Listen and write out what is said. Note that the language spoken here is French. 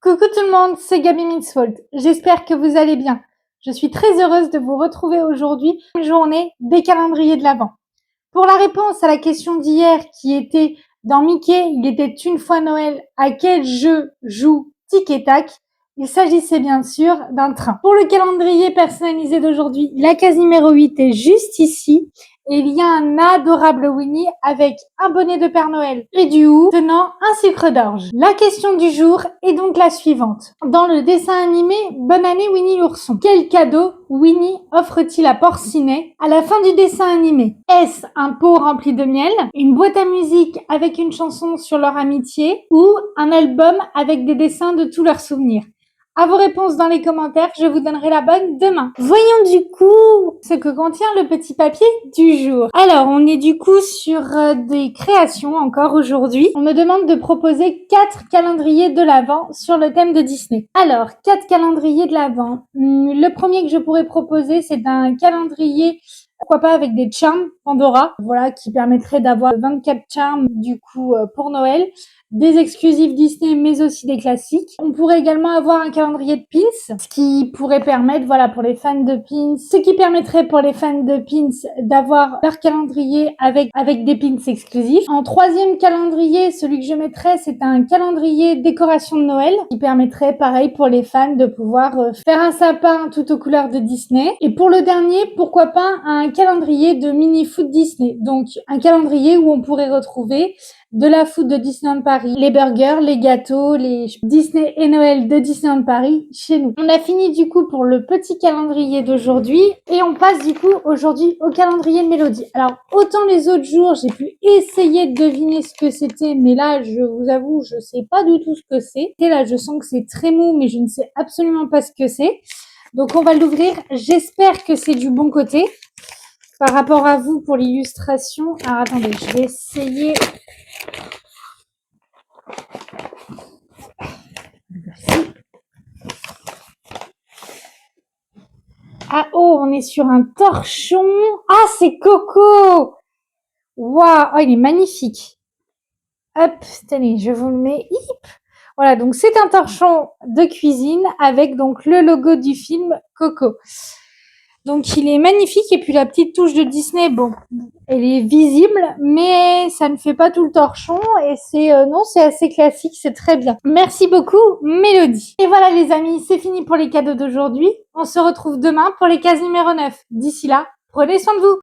Coucou tout le monde, c'est Gaby Mitzwold. J'espère que vous allez bien. Je suis très heureuse de vous retrouver aujourd'hui, une journée des calendriers de l'Avent. Pour la réponse à la question d'hier qui était dans Mickey, il était une fois Noël, à quel jeu joue Tic et Tac? Il s'agissait bien sûr d'un train. Pour le calendrier personnalisé d'aujourd'hui, la case numéro 8 est juste ici. Et il y a un adorable Winnie avec un bonnet de Père Noël et du hou tenant un sucre d'orge. La question du jour est donc la suivante. Dans le dessin animé Bonne année Winnie l'ourson, quel cadeau Winnie offre-t-il à Porcinet à la fin du dessin animé? Est-ce un pot rempli de miel, une boîte à musique avec une chanson sur leur amitié ou un album avec des dessins de tous leurs souvenirs? À vos réponses dans les commentaires, je vous donnerai la bonne demain. Voyons du coup ce que contient le petit papier du jour. Alors, on est du coup sur des créations encore aujourd'hui. On me demande de proposer 4 calendriers de l'Avent sur le thème de Disney. Alors, 4 calendriers de l'Avent. Le premier que je pourrais proposer, c'est un calendrier, pourquoi pas avec des charms Pandora, voilà, qui permettrait d'avoir 24 charms du coup pour Noël. Des exclusifs Disney, mais aussi des classiques. On pourrait également avoir un calendrier de pins, ce qui pourrait permettre, voilà, pour les fans de pins, ce qui permettrait pour les fans de pins d'avoir leur calendrier avec des pins exclusifs. En troisième calendrier, celui que je mettrais, c'est un calendrier décoration de Noël, qui permettrait, pareil, pour les fans de pouvoir faire un sapin tout aux couleurs de Disney. Et pour le dernier, pourquoi pas un calendrier de mini-food Disney. Donc, un calendrier où on pourrait retrouver de la food de Disneyland Paris, les burgers, les gâteaux, les Disney et Noël de Disneyland Paris chez nous. On a fini du coup pour le petit calendrier d'aujourd'hui et on passe du coup aujourd'hui au calendrier de Mélodie. Alors autant les autres jours j'ai pu essayer de deviner ce que c'était, mais là je vous avoue je sais pas du tout ce que c'est. Et là je sens que c'est très mou mais je ne sais absolument pas ce que c'est. Donc on va l'ouvrir, j'espère que c'est du bon côté. Par rapport à vous pour l'illustration, alors attendez, je vais essayer. Ah oh, on est sur un torchon. Ah, c'est Coco. Waouh, oh, il est magnifique. Hop, tenez, je vous le mets. Hip. Voilà, donc c'est un torchon de cuisine avec donc le logo du film Coco. Donc il est magnifique et puis la petite touche de Disney, bon, elle est visible, mais ça ne fait pas tout le torchon et c'est non, c'est assez classique, c'est très bien. Merci beaucoup, Mélodie. Et voilà les amis, c'est fini pour les cadeaux d'aujourd'hui. On se retrouve demain pour les cases numéro 9. D'ici là, prenez soin de vous.